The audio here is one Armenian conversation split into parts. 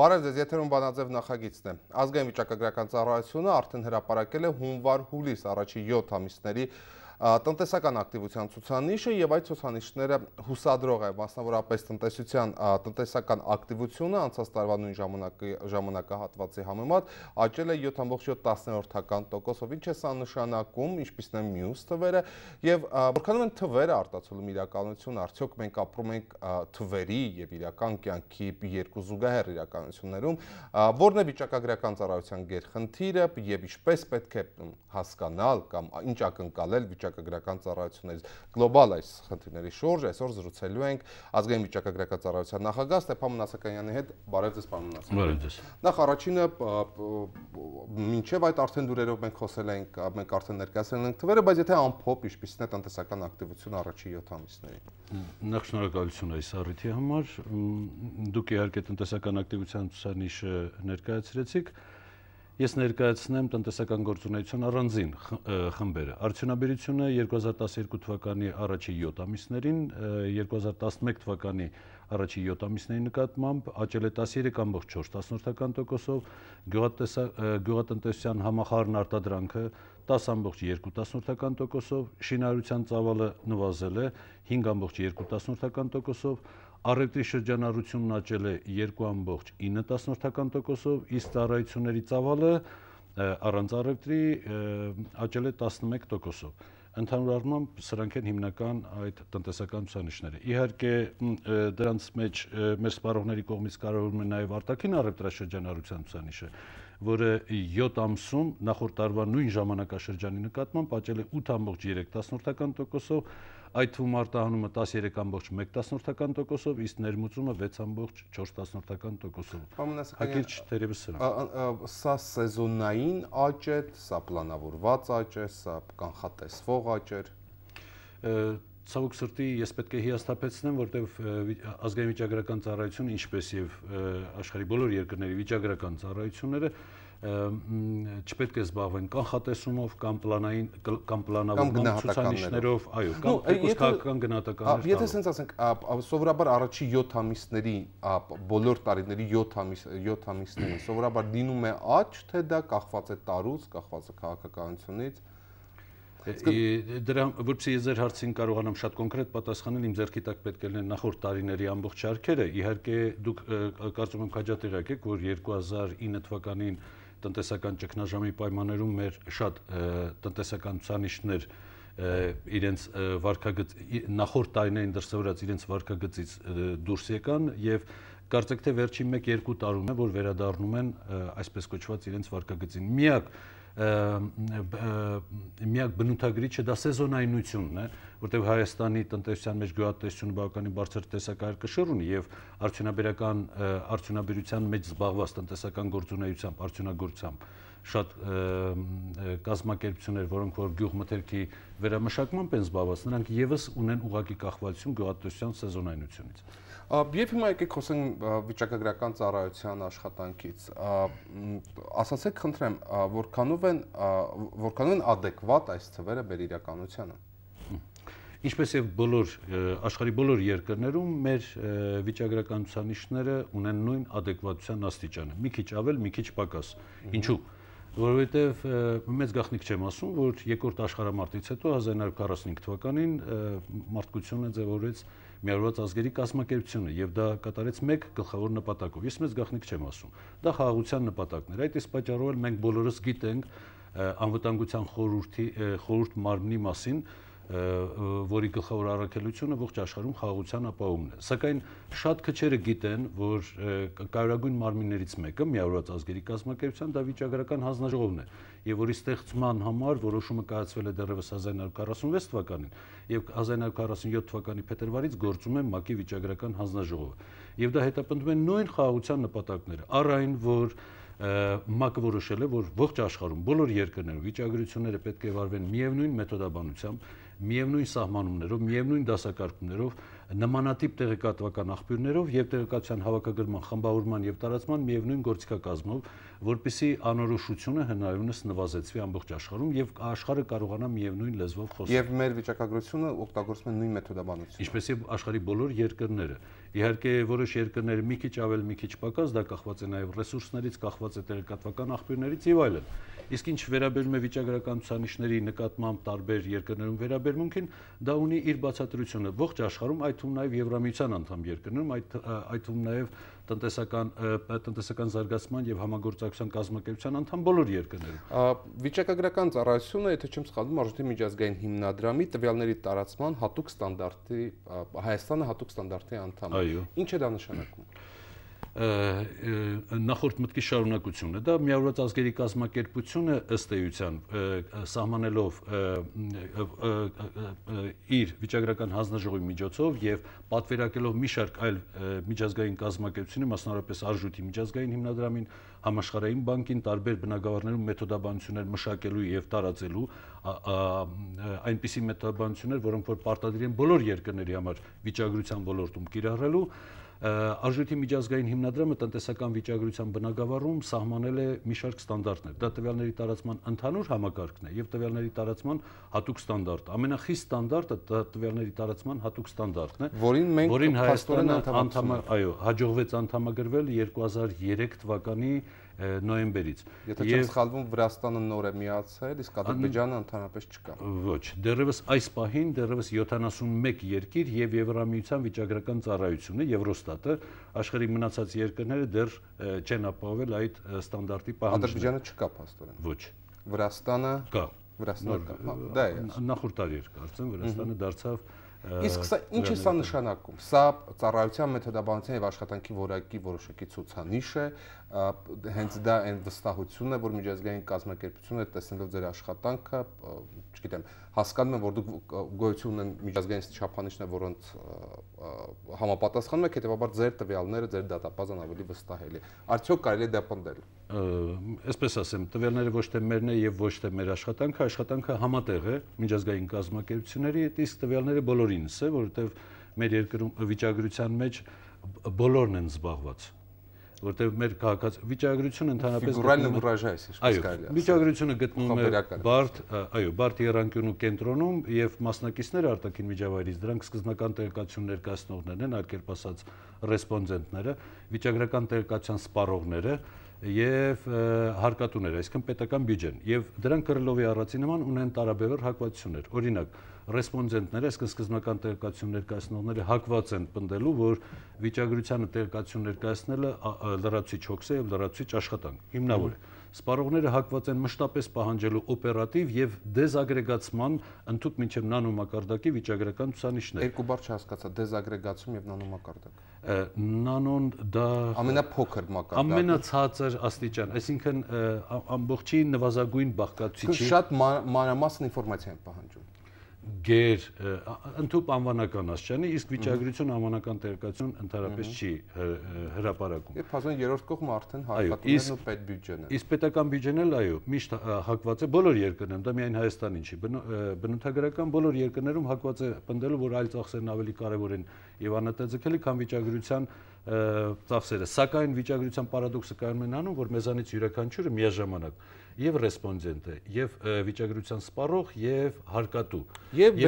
Բարև ձեզ, եթերում Բանաձև նախագիծն է։ Ազգային վիճակագրական ծառայությունը արդեն հրապարակել է հունվար-հուլիս առաջի 7 ամիսների տնտեսական ակտիվության ցուցանիշը եւ այդ ցուցանիշները հուսադրող է, մասնավորապես տնտեսական ակտիվությունը անցած տարվա նույն ժամանակահատվածի համեմատ աճել է 7.7%-ով, ինչ է սա նշանակում, ինչպիսին են մյուս թվերը եւ որքանով են թվերը արտացոլում իրականություն, արդյոք մենք ապրում ենք թվերի եւ իրական կյանքի երկու զուգահեռ իրականություններում, որն է վիճակագրական ծառայության գերխնդիրը եւ ինչպես պետք է հասկանալ կամ ինչ ակնկալել վիճակագրական ծառայություններից գլոբալ այս խնդիրների շուրջ այսօր զրուցելու ենք ազգային վիճակագրական ծառայության նախագահ Ստեփան Մնասականյանի հետ։ Բարև ձեզ, պարոն Մնասականյան։ Բարև ձեզ։ Նախ առաջինը մինչև այդ արդեն դուրերով մենք խոսել ենք, մենք արդեն ներկայացրել ենք թվերը, բայց եթե ամփոփ ինչպիսին է տնտեսական ակտիվությունը առաջի 7 ամիսներին։ Նախ շնորհակալություն այս առիթի համար։ Դուք իհարկե տնտեսական ակտիվության ցուցանիշը ներկայացրեցիք։ Ես ներկայացնեմ տնտեսական գործունեության առանձին խմբերը։ Արդյունաբերությունը 2012 թվականի առաջի 7 ամիսներին, 2011 թվականի առաջի 7 ամիսների նկատմամբ աճել է 13.4%-ով, գյուղատնտեսության համախառն արտադրանքը 10.2%-ով, շինարարության ծավալը նվազել է 5.2%-ով, առևտրի շրջանառությունն աճել է 2.9%-ով, իսկ ծառայությունների ծավալը առանց առևտրի աճել է 11%-ով։ Ընդհանուր առմամբ սրանք են հիմնական այդ տնտեսական ցուցանիշները։ Իհարկե դրանց մեջ մեր սպառողների կողմից կարևորվում է նաև արտաքին առևտրաշրջանառության ցուցանիշը, որը 7 ամսում նախորդ տարվա նույն ժամանակաշրջանի նկատմամբ աճել է 8.3%-ով, այդ թվում արտահանումը 13.1%-ով, իսկ ներմուծումը 6.4%-ով։ Հակիրճ թերևս սրանք։ Սա սեզոնային աճ է, սա պլանավորված աճ է, սա կանխատեսվող աճ է։ Ցավոք սրտի ես պետք է հիասթափեցնեմ, որտեղ ազգային վիճակագրական ծառայությունը, ինչպես եւ աշխարհի բոլոր երկրների վիճակագրական ծառայությունները չպետք է զբաղվեն կանխատեսումով կամ պլանավորման ցուցանիշներով, այո, կամ քաղաքական գնահատականներ։ Եթե ասենք ասենք սովորաբար առաջի 7 ամիսների բոլոր տարիների 7 ամիսներին սովորաբար լինում է աճ, թե դա կախված է տարուց, կախված է քաղաքականությունից։ Դրա որպեսզի ես ձեր հարցին կարողանամ շատ կոնկրետ պատասխանել, իմ ձեռքի տակ պետք է լինեն նախորդ տարիների ամբողջ շարքերը։ Իհարկե դուք կարծում եմ քաջատեղյակ եք, որ 2009 թվականին տնտեսական ճգնաժամի պայմաններում մեր շատ տնտեսական ցուցանիշներ իրենց վարկագծ նախորդ տարիներին դրսևորած իրենց վարկագծից դուրս եկան եւ կարծեք թե վերջին 1-2 տարում է որ վերադառնում են այսպես կոչված իրենց վարկագծին։ Միակ բնութագրիչը դա սեզոնայնությունն է, որտեղ Հայաստանի տնտեսության մեջ գյուղատնտեսությունը բավականին բարձր տեսակարգաշռ ունի եւ արդյունաբերության մեջ զբաղված տնտեսական գործունեությամբ, արդյունագործությամբ շատ կազմակերպություններ, որոնք որ գյուղմթերքի վերամշակմամբ են զբաղված, նրանք եւս ունեն ուղղակի կախվածություն գյուղատնտեսության սեզոնայնությունից։ Եվ հիմա եկեք խոսենք վիճակագրական ծառայության աշխատանքից։ Ասացեք, խնդրեմ, որքանով են ադեկվատ այս թվերը մեր իրականությանը։ Ինչպես եւ աշխարհի բոլոր երկրներում մեր վիճակագրական ցուցանիշները ունեն նույն ադեկվատության աստիճանը, մի քիչ ավել, մի քիչ պակաս։ Ինչու՞։ Որովհետեւ մեծ գաղտնիք չեմ ասում, որ երկրորդ աշխարհամարտից հետո 1945 թվականին մարդկությունը ձևավորեց միավորված ազգերի կազմակերպությունը եւ դա կատարեց մեկ գլխավոր նպատակով։ Ես մեծ գաղտնիք չեմ ասում։ Դա խաղաղության նպատակն էր։ Այդ իսկ պատճառով էլ մենք բոլորս գիտենք անվտանգության խորհուրդ մարմնի մասին, որի գլխավոր առաքելությունը ողջ աշխարհում խաղաղության ապահովումն է։ Սակայն շատ քչերը գիտեն, որ կարևորագույն մարմիններից մեկը միավորված ազգերի կազմակերպության դա վիճակագրական հանձնաժողովն է, եւ որի ստեղծման համար որոշումը կայացվել է դեռևս 1946 թվականին եւ 1947 թվականի փետրվարից գործում է ՄԱԿ-ի վիճակագրական հանձնաժողովը։ Եվ դա հետապնդում է նույն խաղաղության նպատակները, առ այն որ ՄԱԿ-ը որոշել է, որ ողջ աշխարհում բոլոր երկրներում վիճակագրությունները պետք է վարվեն միևնույն մեթոդաբանությամբ, միևնույն սահմանումներով, միևնույն դասակարգումներով, նմանատիպ տեղեկատվական աղբյուրներով եւ տեղեկատվության հավաքագրման, խմբավորման եւ տարածման միևնույն գործիքակազմով, որպեսզի անորոշությունը հնարավորինս նվազեցվի ամբողջ աշխարհում եւ աշխարհը կարողանա միևնույն լեզվով խոսել։ Եվ մեր վիճակագրությունը օգտագործում է նույն մեթոդաբանությունը։ Ինչպես եւ աշխարհի բոլոր երկրները։ Իհարկե որոշ երկրները մի քիչ ավել, մի քիչ պակաս, դա կախված է նաեւ ռեսուրսներից, կախված է տեղեկատվական աղբյուրներից եւ այլն։ Իսկ ինչ վերաբերում է վիճակագրական ցուցանիշների նկատմամբ տարբեր երկրներում վերաբերմունքին, դա ունի իր բացատրությունը ողջ աշխարհում, այդ թվում նաեւ Եվրամիության անդամ երկրներում, այդ թվում նաեւ տնտեսական զարգացման եւ համագործակցության կազմակերպության անդամ բոլոր երկրներում։ Վիճակագրական ծառայությունը, եթե չեմ սխալվում, Արժույթի միջազգային հիմնադրամի տվյալների տարածման հատուկ ստանդարտի Հայաստանը հատուկ ստանդարտի անդամ է։ Ինչ է դա նշանակում։ Նախորդ մտքի շարունակությունը դա միավորված ազգերի կազմակերպությունը ըստ էության սահմանելով իր վիճակագրական հանձնաժողովի միջոցով եւ պատվիրակելով մի շարք այլ միջազգային կազմակերպությունների, մասնավորապես Արժույթի միջազգային հիմնադրամին, Համաշխարհային բանկին, տարբեր բնագավառներում մեթոդաբանություններ մշակելու եւ տարածելու այնպիսի մեթոդաբանություններ, որոնք որ պարտադիր են բոլոր երկրների համար վիճակագրության ոլորտում կիրառելու, Արժույթի միջազգային հիմնադրամը տնտեսական վիճակագրության բնագավառում սահմանել է մի շարք ստանդարտներ։ Դա տվյալների տարածման ընդհանուր համակարգն է եւ տվյալների տարածման հատուկ ստանդարտը։ Ամենախիստ ստանդարտը դա տվյալների տարածման հատուկ ստանդարտն է, որին Հայաստանը հաջողվեց անդամագրվել 2003 թվականի նոյեմբերից։ Եթե չեմ սխալվում, Վրաստանը նոր է միացել, իսկ Ադրբեջանը ընդհանրապես չկա։ Ոչ, դեռևս այս պահին դեռևս 71 երկիր եւ Եվրամիության վիճակագրական ծառայությունը, Եվրոստատը, աշխարհի մնացած երկրները դեռ չեն ապահովել այդ ստանդարտի պահանջները։ Ադրբեջանը չկա փաստորեն։ Ոչ։ Վրաստանը կա։ Վրաստանը կա։ Դա է։ Նախորդ տարի էր, կարծեմ, Վրաստանը դարձավ Իսկ սա ինչ է սա նշանակում։ Սա ծառայության մեթոդաբանության եւ աշխատանքի որակի որոշակի ցուցանիշ է, հենց դա այն վստահությունն է, որ միջազգային կազմակերպությունը տեսնելով ձեր աշխատանքը, չգիտեմ, հասկանում են, որ դուք գոյություն ունեն միջազգային չափանիշներ, որոնց համապատասխանում եք, հետեւաբար ձեր տվյալները, ձեր դատապազան ավելի վստահելի։ Արդյոք կարելի է դա պնդել։ Այսպես ասեմ, տվյալները ոչ թե մերն է եւ ոչ թե մեր աշխատանքը համատեղ է միջազգային կազմակերպությունների հետ, իսկ տվյալները բոլորինս է, որովհետեւ մեր երկրում վիճակագրության մեջ բոլորն են զբաղված, որովհետեւ մեր վիճակագրությունը ընդհանրապես վիճակագրությունը գտնվում է բարդ եռանկյունու կենտրոնում եւ մասնակիցները արտաքին միջավայրից դրանք սկզբնական տեղեկատվություն ներկայացնողներն են, այլ կերպ ասած ռեսպոնդենտները, վիճակագրական տեղեկատվության սպառողները եւ հարկատուները, այսինքն պետական բյուջեն, եւ դրանք կրելով առածի նման ունեն տարաբևեռ հակվածություններ։ Օրինակ, ռեսպոնդենտները, այսինքն սկզբնական տեղեկատվություն ներկայացնողները հակված են պնդելու, որ վիճակագրությանը տեղեկատվություն ներկայացնելը լրացուցիչ հոգս է եւ լրացուցիչ աշխատանք։ Հիմնավոր է։ Սպառողները հակված են մշտապես պահանջելու օպերատիվ եւ դեզագրեգացման ընդհանուր մինչեւ նանոմակարդակի վիճակագրական ցուցանիշներ։ Երկու բառ չհասկացա՝ դեզագրեգացում եւ նանոմակարդակ։ Նանոն դա ամենափոքր մակարդակը, ամենացածր աստիճան, այսինքն ամբողջի նվազագույն բաղկացուցիչի շատ մանրամասն ինֆորմացիա են պահանջում։ Գեր ընդհանուր անվանական աստիճանի, իսկ վիճակագրություն անվանական տեղեկատվություն ընդհանրապես չի հրապարակում։ Եվ փաստորեն երրորդ կողմը արդեն հարկատուներն ու պետբյուջեն է։ Իսկ պետական բյուջեն էլ միշտ հակված է բոլոր երկրներում, դա միայն Հայաստանին չի, բնութագրական բոլոր երկրներում հակված է պնդելու, որ այլ ծախսերն ավելի կարևոր են եւ անհետաձգելի, քան վիճակագրության ծախսերը։ Սակայն վիճակագրության պարադոքսը կայանում է նրանում, որ մեզանից յուրաքանչյուրը միաժամանակ եւ ռեսպոնդենտ է, եւ վիճակագրության սպառող, եւ հարկատու։ Եվ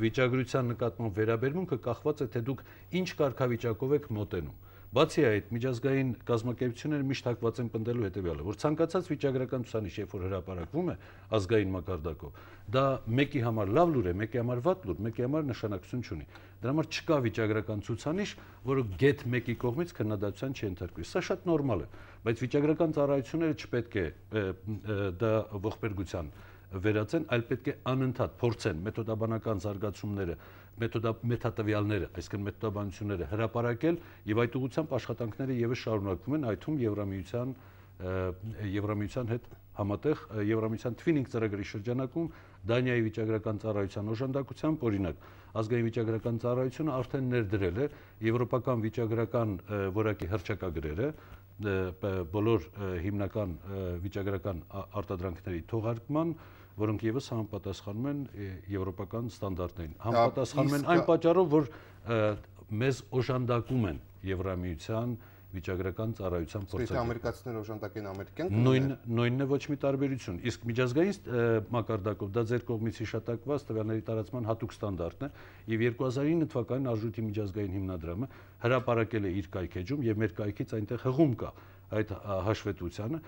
վիճակագրության նկատմամբ վերաբերմունքը կախված է, թե դուք ինչ կարգավիճակով եք մոտենում։ Բացի այդ, միջազգային կազմակերպությունները միշտ հակված են պնդելու հետեւյալը, որ ցանկացած վիճակագրական ցուցանիշ, երբ որ հրապարակվում է ազգային մակարդակով, դա մեկի համար լավ լուր է, մեկի համար վատ լուր, մեկի համար նշանակություն չունի։ Դրա համար չկա վիճակագրական ցուցանիշ, որը գեթ մեկի կողմից քննադատության չի ենթարկվի։ Սա շատ նորմալ է, բայց վիճակագրական ծառայությունները չպետք է դա ողբերգության վերածեն, այլ պետք է անընդհատ փորձեն մեթոդաբանական զարգացումները, մեթատվյալները, այսինքն մեթոդաբանությունները հրապարակել եւ այդ ուղղությամբ աշխատանքները եւս շարունակվում են, այդ թվում Եվրամիության հետ համատեղ Եվրամիության Twinning ծրագրի շրջանակում Դանիայի վիճակագրական ծառայության օժանդակությամբ, օրինակ, ազգային վիճակագրական ծառայությունը արդեն ներդրել է եվրոպական վիճակագրական որակի հռչակագրերը բոլոր հիմնական վիճակագրական արտադրանքների թողարկման որոնք եւս համապատասխանում են եվրոպական ստանդարտներին։ Համապատասխանում են այն պատճառով, որ մեզ օժանդակում են Եվրամիության վիճակագրական ծառայության փորձագետները։ Ամերիկացիները օժանդակ են ամերիկյան։ Նույնն է, ոչ մի տարբերություն։ Իսկ միջազգային մակարդակով դա ձեր կողմից հիշատակված տվյալների տարածման հատուկ ստանդարտն է, եւ 2009 թվականին Արժույթի միջազգային հիմնադրամը հրապարակել է իր կայքեջում եւ մեր կայքից այնտեղ հղում կա այդ հաշվետվությանը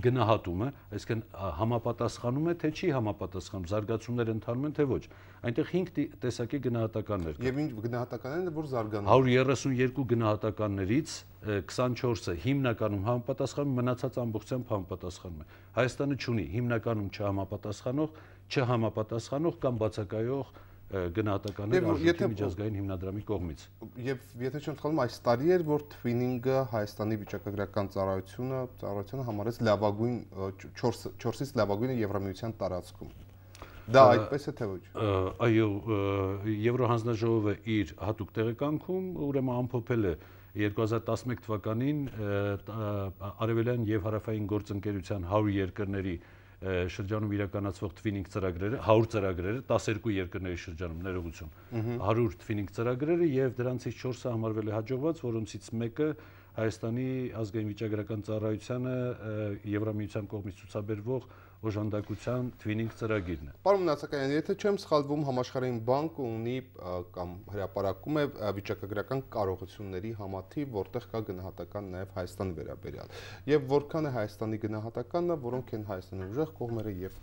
գնահատումը, այսինքն համապատասխանում է թե չի համապատասխանում, զարգացումներ ընթանում են թե ոչ։ Այնտեղ 5 տեսակի գնահատականներ կան։ Եվ ինչ գնահատականներն են, որ զարգանում են։ 132 գնահատականներից 24-ը հիմնականում համապատասխանում, մնացած ամբողջությամբ համապատասխանում է։ Հայաստանը չունի հիմնականում չհամապատասխանող կամ բացակայող գնահատականներ Արժույթի միջազգային հիմնադրամի կողմից։ Եվ եթե չեմ սխալվում, այս տարի էր, որ Twinning-ը Հայաստանի վիճակագրական ծառայությունը համարեց լավագույն 4-ից լավագույնը Եվրամիության տարածքում։ Դա այդպես է թե ոչ։ Այո, Եվրոհանձնաժողովը իր հատուկ տեղեկանքում ուրեմն ամփոփել է 2011 թվականին Արևելյան եւ Հարավային գործընկերության 100 երկրների շրջանում իրականացվող Twinning ծրագրերը, 100 ծրագրերը, 12 երկրների շրջանում ներողություն, 100 Twinning ծրագրերը եւ դրանցից 4-ը համարվել է հաջողված, որոնցից մեկը Հայաստանի ազգային վիճակագրական ծառայությանը Եվրամիության կողմից ցուցաբերվող օժանդակության Twinning ծրագիրն է։ Պարոն Մնացականյան, եթե չեմ սխալվում, Համաշխարհային բանկը ունի կամ հրապարակում է վիճակագրական կարողությունների համաթիվ, որտեղ կա գնահատական նաև Հայաստանի վերաբերյալ։ Եվ որքան է Հայաստանի գնահատականը, որոնք են Հայաստանի ուժեղ կողմերը եւ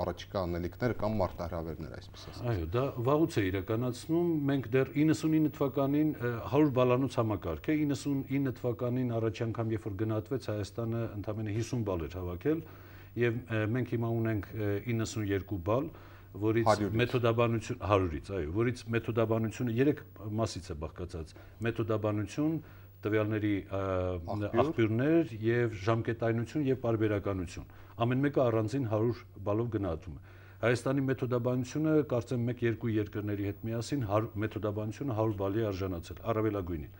առաջիկա անելիքները կամ մարտահրավերները, այսպես ասած։ Այո, դա վաղուց է իրականացնում։ Մենք դեռ 99 թվականին 100 բալանոց համակարգ է, 99 թվականին առաջ անգամ երբ որ գնահատվեց Հայաստանը ընդամենը 50 բալ էր հավաքել եւ մենք հիմա ունենք 92 բալ, որից մեթոդաբանություն 100-ից, այո, որից մեթոդաբանությունը 3 մասից է բաղկացած. մեթոդաբանություն, տվյալների աղբյուրներ եւ ժամկետայնություն եւ պարբերականություն։ Ամեն մեկը առանձին 100 բալով գնահատում է։ Հայաստանի մեթոդաբանությունը կարծեմ 1-2 երկրների հետ միասին մեթոդաբանությունը 100 բալի արժանացել, առավելագույնին։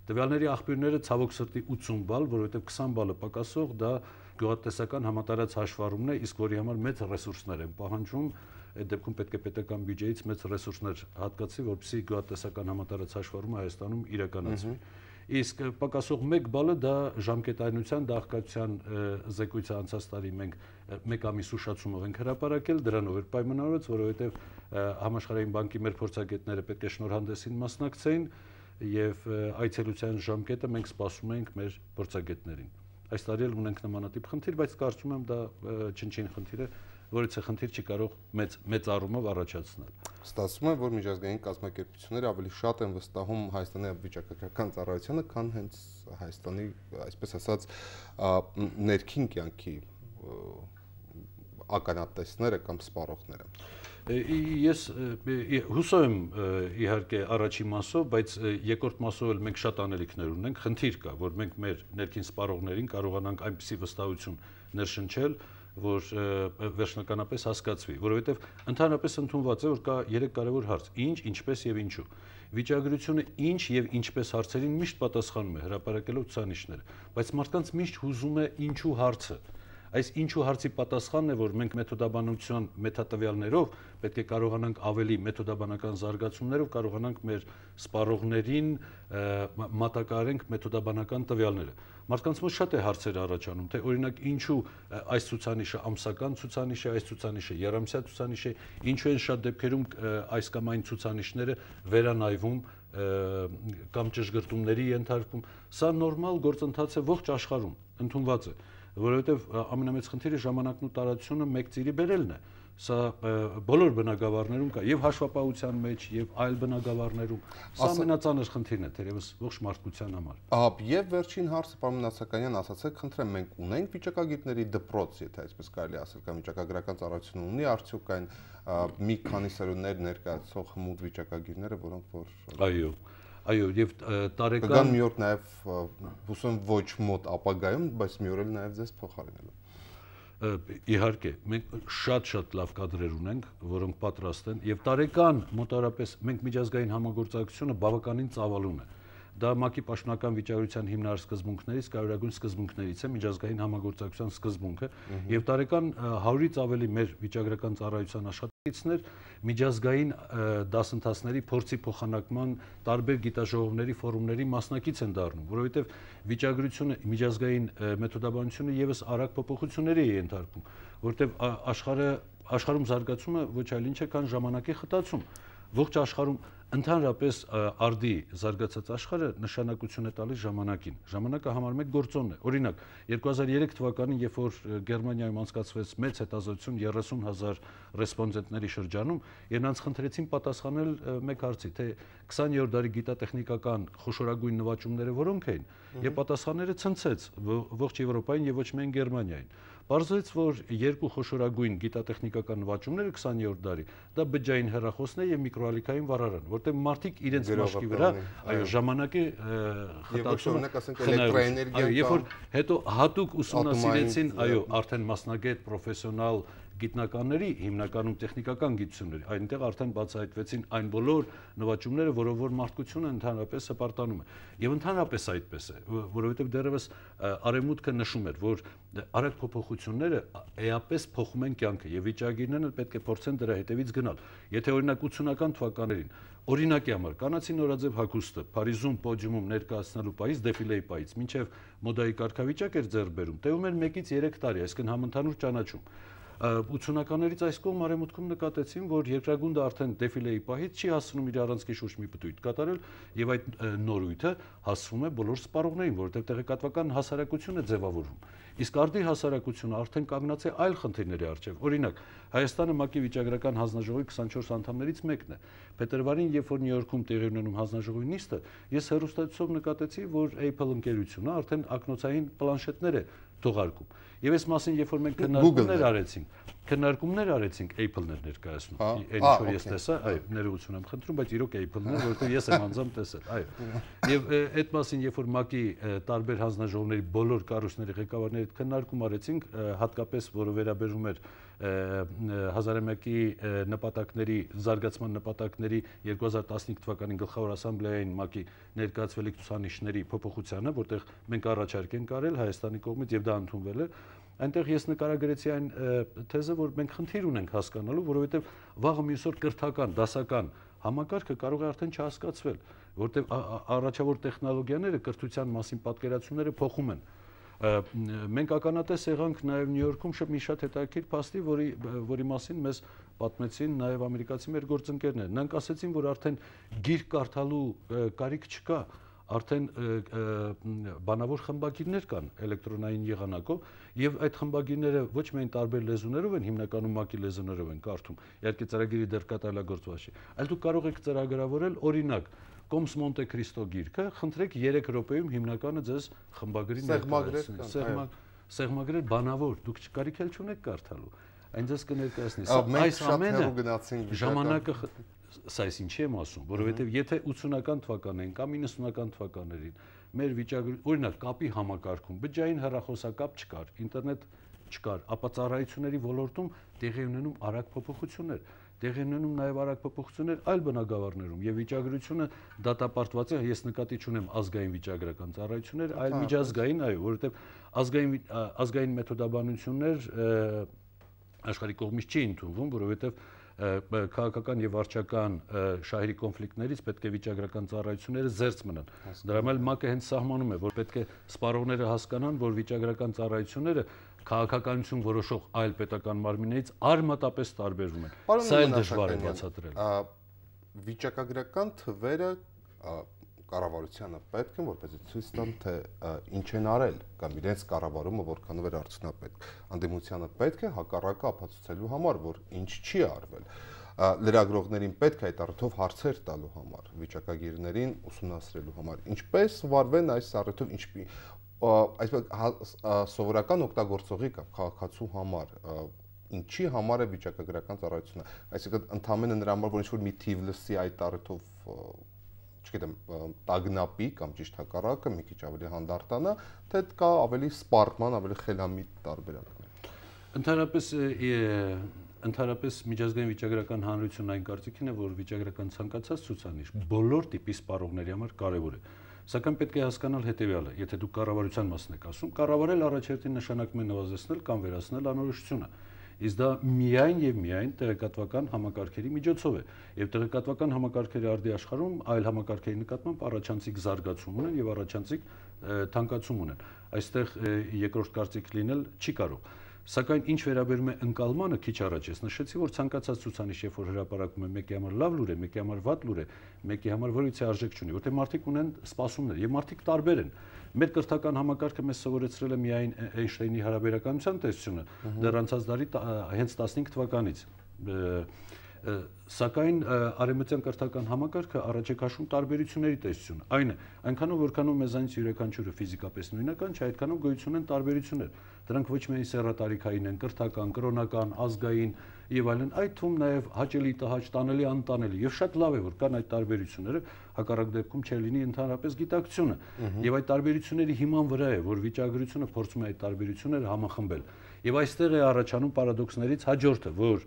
Տվյալների աղբյուրները ցավոք սրտի 80 բալ, որովհետեւ 20 բալը պակասող դա գյուղատնտեսական համատարած հաշվառումն է, իսկ որի համար մեծ ռեսուրսներ են պահանջում, այդ դեպքում պետք է պետական բյուջեից մեծ ռեսուրսներ հատկացվի, որպեսզի գյուղատնտեսական համատարած հաշվառումը Հայաստանում իրականացվի։ Իսկ պակասող 1 բալը դա ժամկետայնության, դահկացության զեկույցը անցած տարի մենք 1 ամիս ուշացումով ենք հրապարակել, դրանով էր պայմանավորված, որովհետև Համաշխարհային բանկի մեր փորձագետները պետք է շնորհանդեսին մասնակցեին եւ այցելության ժամկետը մենք սպասում ենք մեր փորձագետներին։ Այս տարի էլ ունենք նմանատիպ խնդիր, բայց կարծում եմ դա չնչին խնդիր է, որից է խնդիր չի կարող մեծ առումով առաջացնել։ Ստացվում է, որ միջազգային կազմակերպությունները ավելի շատ են վստահում Հայաստանի վիճակագրական ծառայությանը, քան հենց Հայաստանի, այսպես ասած, ներքին կյանքի ականատեսները կամ սպառողները։ Ես հուսով եմ իհարկե առաջի մասով, բայց երկրորդ մասով էլ մենք շատ անելիքներ ունենք, խնդիր կա, որ մենք մեր ներքին սպառողներին կարողանանք այնպիսի վստահություն ներշնչել, որ վերջնականապես հասկացվի, որովհետև ընդհանրապես ընդունված է, որ կա 3 կարևոր հարց՝ ինչ, ինչպես եւ ինչու։ Վիճակագրությունը ինչ եւ ինչպես հարցերին միշտ պատասխանում է հրապարակելով ցուցանիշները, բայց մարդկանց միշտ հուզում է ինչու հարցը։ Այս ինչու հարցի պատասխանն է, որ մենք մեթոդաբանության մեթատվյալներով պետք է կարողանանք ավելի մեթոդաբանական զարգացումներով կարողանանք մեր սպառողներին մատակարարենք մեթոդաբանական տվյալները։ Մարդկանց մոտ շատ է հարցեր առաջանում, թե օրինակ ինչու այս ցուցանիշը ամսական ցուցանիշ է, այս ցուցանիշը եռամսյա ցուցանիշ է, ինչու են շատ դեպքերում այս կամ այն ցուցանիշները վերանայվում կամ ճշգրտումների ենթարկվում։ Սա նորմալ գործընթաց է ողջ աշխարհում, ընդունված է, որովհետև ամենամեծ խնդիրը ժամանակն ու տարածությունը մեկ ծիրի բերելն է։ Սա բոլոր բնակավարներում կա, եւ հաշվապահության մեջ, եւ այլ բնակավարներում։ Սա ամենածանր խնդիրն է, թերևս ողջ մարդկության համար։ Եվ վերջին հարցը, պարոն Մնացականյան, ասացեք, խնդրեմ, մենք ունենք վիճակագետների դպրոց, եթե այսպես կարելի ասել, կամ վիճակագրական ծառայությունը ունի արդյոք այն մի քանի սերունդներ ներկայացող հմուտ վիճակագիրները, որոնք որ Այո, եւ տարեկան կգան մի օր նաեւ հուսում ոչ մոտ ապագայում, բայց մի օր էլ նաեւ ձեզ փոխարինելու։ Իհարկե, մենք շատ լավ կադրեր ունենք, որոնք պատրաստ են եւ տարեկան մոտարապես մենք միջազգային համագործակցությունը բավականին ծավալուն է։ դա ՄԱԿ-ի պաշտոնական վիճակագրության հիմնարար սկզբունքներից կարևորագույն սկզբունքներից է, միջազգային համագործակցության սկզբունքը, եւ տարեկան 100-ից ավելի մեր վիճակագրական ծառայության աշխատակիցներ միջազգային դասընթացների փորձի փոխանակման տարբեր գիտաժողովների, ֆորումների մասնակից են դառնում, որովհետեւ վիճակագրությունը, միջազգային մեթոդաբանությունը եւս արագ փոփոխությունների է ենթարկվում, որովհետեւ աշխարհում զարգացումը ոչ այլ ինչ է, քան ժամանակի խտացում։ Ողջ աշխարհում ընդհանրապես արդի զարգացած աշխարհը նշանակություն է տալիս ժամանակին։ Ժամանակը համարում է գործոն է։ Օրինակ, 2003 թվականին, երբ որ Գերմանիայում անցկացվեց մեծ հետազոտություն 30,000 ռեսպոնդենտների շրջանում, նրանց խնդրեցին պատասխանել մեկ հարցի, թե 20-րդ դարի գիտատեխնիկական խոշորագույն նվաճումները որոնք էին, եւ պատասխանները ցնցեց ողջ Եվրոպային եւ ոչ միայն Գերմանիային։ Պարզվեց, որ երկու խոշորագույն գիտատեխնիկական նվաճումները 20-րդ դարի, դա բջջային հեռախոսն է եւ միկրոալիքային վառարան, որտեղ մարդիկ իրենց մաշկի վրա ժամանակի խտացումը էլեկտրոէներգիա, երբ որ հետո հատուկ ուսումնասիրեցին, արդեն մասնագետ պրոֆեսիոնալ գիտնականների, հիմնականում տեխնիկական գիտությունների, այնտեղ արդեն բացահայտվեցին այն բոլոր նվաճումները, որով որ մարդկությունը ընդհանրապես հպարտանում է։ Եվ ընդհանրապես այդպես է, որովհետև դեռևս արևմուտքը նշում էր, որ արագ փոփոխությունները էապես փոխում են կյանքը, եւ վիճակագիրներն պետք է փորձեն դրա հետևից գնալ։ Եթե օրինակ 80-ական թվականներին օրինակի համար կանացի նորաձև հագուստը Փարիզում պոդիումում ներկայացնելու պահից, դեֆիլեի պահից, մինչև մոդայի կարգավիճակ էր ձեռք բերում, տևում էր 1-ից 3 տարի, այսինքն համընդհանուր ճանաչում։ 80-ականներից այս կողմ արևմուտքում նկատեցին, որ երկրագունդը արդեն դեֆիլեի պահից չի հասնում իր առանցքի շուրջ մի պտույտ կատարել, եւ այդ նորույթը հասվում է բոլոր սպառողներին, որովհետեւ տեղեկատվական հասարակություն է ձևավորվում։ Իսկ արդի հասարակությունը արդեն կանգնած է այլ խնդիրների առջև։ Օրինակ, Հայաստանը ՄԱԿ-ի վիճակագրական հանձնաժողովի 24 անդամներից մեկն է։ Փետրվարին, երբ որ Նյու Յորքում տեղի ունենում հանձնաժողովի նիստը, ես հեռուստացույցով նկատեցի, որ Apple ընկերությունը արդեն ակնոցային պլանշետներ է թողարկում։ Եվ այս մասին, երբ որ մենք քննարկումներ արեցինք, Apple-ն էր ներկայացնում։ Այն ինչ որ ես տեսա, ներողություն եմ խնդրում, բայց իրոք Apple-ն էր, որովհետև ես եմ անձամբ տեսել, Եվ այդ մասին, երբ որ ՄԱԿ-ի տարբեր հանձնաժողովների բոլոր կառույցների ղեկավարների հետ քննարկում արեցինք, հատկապես որը վերաբերում էր 1001-ի նպատակների զարգացման նպատակների 2015 թվականին գլխավոր ասամբլեային ՄԱԿ-ի ներկայացվելիք ցուցանիշների փոփոխությանը, որտեղ մենք առաջարկ ենք արել Հայաստանի կողմից եւ դա ընդունվել է, այնտեղ ես նկարագրեցի այն թեզը, որ մենք խնդիր ունենք հասկանալու, որովհետեւ վաղը մյուս օր կրթական, դասական համակարգը կարող է արդեն չհասկացվել, որտեղ առաջավոր տեխնոլոգիաները կրթության մասին պատկերացումները փոխում են։ Մենք ականատես եղանք նաև Նյու Յորքում մի շատ հետաքրքիր փաստի, որի մասին մեզ պատմեցին նաև ամերիկացի մեր գործընկերները։ Նրանք ասացին, որ արդեն գիրք կարդալու կարիք չկա, արդեն բանավոր խմբագիրներ կան էլեկտրոնային եղանակով, եւ այդ խմբագիրները ոչ միայն տարբեր լեզուներով են, հիմնականում ՄԱԿ-ի լեզուներով են կարդում, իհարկե ծրագիրի դեռ կատարելագործված չի, այլ դուք կարող եք ծրագրավորել, օրինակ, Կոմս Մոնտե Քրիստո գիրքը, խնդրեք 3 րոպեում հիմնականը ձեզ խմբագրի ներկայացնի, սեղմագրեր բանավոր, դուք կարիք էլ չունեք կարդալու, այն ձեզ կներկայացնի։ Այս ամենը ժամանակը, սա ես ինչի եմ ասում, որովհետև եթե 80-ական թվականներին կամ 90-ական թվականներին մեր օրինակ կապի համակարգում բջջային հեռախոսակապ չկար, ինտերնետ չկար, ապա ծառայությունների ոլորտում տեղի ունենում արագ փոփոխություններ, տեղի ունենում նաև արագ փոփոխություններ այլ բնագավառներում եւ վիճակագրությունը դատապարտված է, ես նկատի չունեմ ազգային վիճակագրական ծառայություններ, այլ միջազգային, որովհետեւ ազգային մեթոդաբանություններ աշխարհի կողմից չի ընդունվում, որովհետեւ քաղաքական եւ վարչական շահերի կոնֆլիկտներից պետք է վիճակագրական ծառայությունները զերծ մնան։ Դրա համար ՄԱԿ-ը հենց սահմանում է, որ պետք է սպառողները հասկանան, որ վիճակագրական ծառայությունները քաղաքականություն որոշող այլ պետական մարմիններից արմատապես տարբերվում են։ Սա էլ դժվար է բացատրել։ Վիճակագրական թվերը կառավարությանը պետք է որպեսզի ցույց տան, թե ինչ են արել կամ իրենց կառավարումը որքանով էր արդյունավետ։ Անդիմությանը պետք է հակառակը ապացուցելու համար, որ ինչ չի արվել։ Լրագրողներին պետք է այդ առիթով հարցեր տալու համար, վիճակագիրներին ուսումնասիրելու համար, ինչպես վարվեն այս առիթով, այսպես սովորական օգտագործողի կամ քաղաքացու համար, ինչի համար է վիճակագրական ծառայությունը, այսինքն ընդհանրապես նրա համար, որ ինչ-որ մի թիվ լսի այդ առիթով չգիտեմ, տագնապի կամ ճիշտ հակառակը մի քիչ ավելի հանդարտանա, թե կա ավելի սպառման, ավելի խելամիտ տարբերակներ։ Ընդհանրապես միջազգային վիճակագրական հանրությունն այն կարծիքին է, որ վիճակագրական ցանկացած ցուցանիշ բոլոր տիպի սպառողների համար կարևոր է։ Սակայն պետք է հասկանալ հետևյալը, եթե դուք կառավարության մասն եք ասում, կառավարել առաջերտին նշանակում է նվազեցնել կամ վերացնել անորոշությունը։ Իսկ դա միայն եւ միայն տեղեկատվական համակարգերի միջոցով է։ Եվ տեղեկատվական համակարգերի արդի աշխարհում այլ համակարգերի նկատմամբ առաջանցիկ զարգացում ունեն եւ առաջանցիկ թանկացում ունեն։ Այստեղ երկրորդ կարծիք լինել չի կարող։ Սակայն ինչ վերաբերում է ընկալմանը, քիչ առաջ ես նշեցի, որ ցանկացած ցուցանիշ, երբ որ հրապարակում է մեկի համար լավ լուր է, մեկի համար վատ լուր է, մեկի համար որից է արժեք չունի, որտեղ մարդիկ ունեն սպասումներ եւ մարդիկ տարբեր են։ Մեր կրթական համակարգը մեզ սովորեցրել է միայն Էյնշտեյնի հարաբերականության տեսությունը, դեռ անցած դարի հենց 15 թվականից։ Սակայն արևմտյան կրթական համակարգը առաջ է քաշում տարբերությունների տեսությունը։ Այն է, այնքանով որքանով մեզանից յուրաքանչյուրը ֆիզիկապես նույնական չէ, այդքանով գոյություն են տարբերություններ։ Դրանք ոչ միայն սեռատարիքային են, կրթական, կրոնական, ազգային եւ այլն, այդ թվում նաեւ հաճելի, տհաճ, տանելի, անտանելի։ Եվ շատ լավ է, որ կան այդ տարբերությունները, հակառակ դեպքում չէ լինի ընդհանրապես գիտակցությունը։ Եվ այդ տարբերությունների հիման վրա է, որ վիճակագրությունը փորձում է այդ տարբերությունները համախմբել։ Եվ այստեղ է առաջանում պարադոքսներից հաջորդը, որ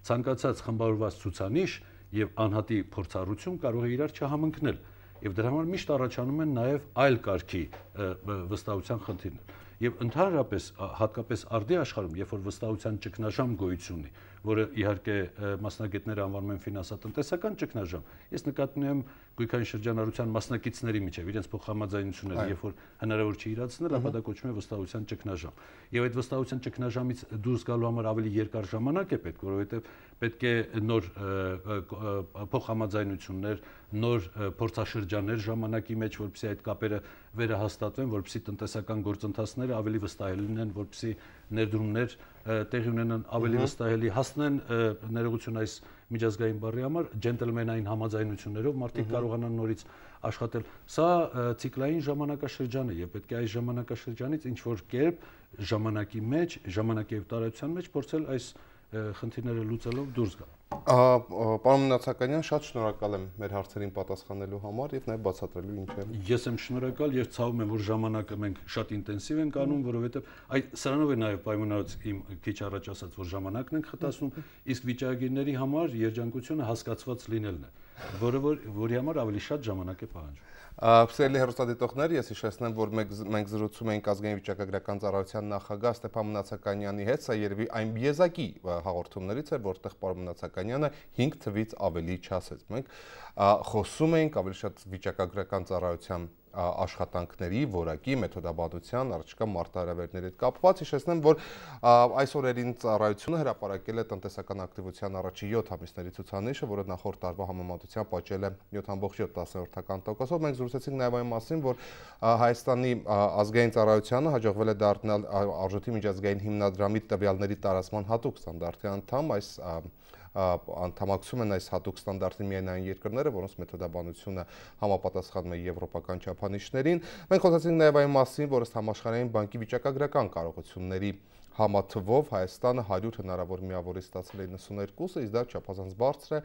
ցանկացած խմբավորված ցուցանիշ եւ անհատի փորձառություն կարող է իրար չհամընկնել եւ դրա համար միշտ առաջանում են նաեւ այլ կարգի վստահության խնդիրներ եւ ընդհանրապես հատկապես արդի աշխարհում երբ որ վստահության ճգնաժամ գոյություն ունի, որը իհարկե մասնագետները անվանում են ֆինանսատնտեսական ճգնաժամ, ես նկատի ունեմ գույքային շրջանառության մասնակիցների միջև իրենց փոխհամաձայնությունները, երբ որ հնարավոր չի իրացնել, ապա դա կոչվում է վստահության ճգնաժամ։ Եվ այդ վստահության ճգնաժամից դուրս գալու համար ավելի երկար ժամանակ է պետք, որովհետև պետք է նոր փոխհամաձայնություններ, նոր փորձաշրջաններ ժամանակի մեջ, որպեսզի այդ կապերը վերահաստատվեն, որպեսզի տնտեսական գործընթացները ավելի վստահելի լինեն, որպեսզի ներդրումներ տեղի ունենան ավելի վստահելի, հասնեն ներողություն այս միջազգային բառի համար ջենտլմենային համաձայնություններով մարդիկ կարողանան նորից աշխատել։ Սա ցիկլային ժամանակաշրջան է եւ պետք է այս ժամանակաշրջանից ինչ որ կերպ ժամանակի մեջ, ժամանակի եւ տարածության մեջ փորձել այս խնդիրները լուծելով դուրս գալ։ Պարոն Մնացականյան, շատ շնորհակալ եմ մեր հարցերին պատասխանելու համար եւ նաեւ բացատրելու ինչ է։ Ես եմ շնորհակալ եւ ցավում եմ, որ ժամանակը մենք շատ ինտենսիվ ենք անում, որովհետեւ սրանով է նաեւ պայմանավորված իմ քիչ առաջ ասած, որ ժամանակն ենք խտացնում, իսկ վիճակագիրների համար երջանկությունը հասկացված լինելն է, որի համար ավելի շատ ժամանակ է պահանջվում։ Սիրելի հեռուստադիտողներ, ես հիշեցնեմ, որ մենք զրուցում էինք ազգային վիճակագրական ծառայության նախագահ Ստեփան Մնացականյանի հետ, սա երևի այն եզակի հաղորդումներից է, որտեղ պարոն Մնացականյանը 5 թվից ավելի չասեց։ Մենք խոսում էինք ավելի շատ վիճակագրական ծառայության աշխատանքների, որակի, մեթոդաբանության, առարկա մարտահրավերների հետ կապված։ Հիշեցնեմ, որ այս օրերին ծառայությունը հրապարակել է տնտեսական ակտիվության առաջի 7 ամիսների ցուցանիշը, որը նախորդ տարվա համեմատությամբ աճել է 7.7%-ով։ Մենք զրուցեցինք նաև այն մասին, որ Հայաստանի ազգային ծառայությանը հաջողվել է դառնալ արժույթի միջազգային հիմնադրամի տվյալների տարածման հատուկ ստանդարտի անդամ, այս անդամակցում են այս հատուկ ստանդարտի միայն այն երկրները, որոնց մեթոդաբանությունը համապատասխանում է եվրոպական չափանիշներին։ Մենք խոսեցինք նաև այն մասին, որ ըստ համաշխարհային բանկի վիճակագրական կարողությունների համաթվով Հայաստանը 100 հնարավոր միավորից ստացել է 92-ը, իսկ դա չափազանց բարձր է,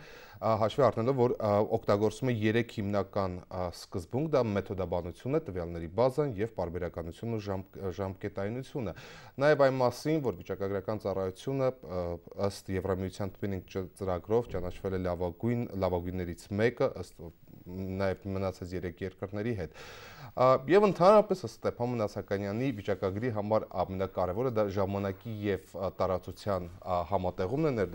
հաշվի առնելով, որ օգտագործում է 3 հիմնական սկզբունք, դա մեթոդաբանությունը, տվյալների բազան եւ պարբերականությունն ու ժամկետայնությունը։ Նաեւ այն մասին, որ վիճակագրական ծառայությունը ըստ Եվրամիության Twinning ծրագրով ճանաչվել է լավագույններից մեկը, ըստ նաև մնացած 3 երկրների հետ։ Եվ ընդհանրապես Ստեփան Մնացականյանի վիճակագրի համար ամենակարևորը դա ժամանակի եւ տարածության համատեղումն է,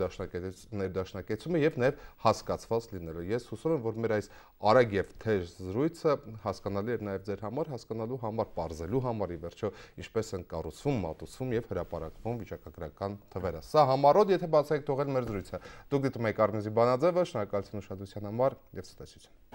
ներդաշնակեցումը եւ նաեւ հասկացված լինելը։ Ես հուսով եմ, որ մեր այս արագ եւ թեժ զրույցը հասկանալի էր նաեւ ձեր համար, հասկանալու համար, բարձելու համար, ի վերջո ինչպես են կառուցվում, մատուցվում եւ հրապարակվում վիճակագրական թվերը։ Սա համառոտ, եթե բացայեք թողել մեր զրույցը։ Դուք դիտում եք Արմենզի Բանաձևը, շնորհակալություն ուշադրության համար եւ ցտեսություն։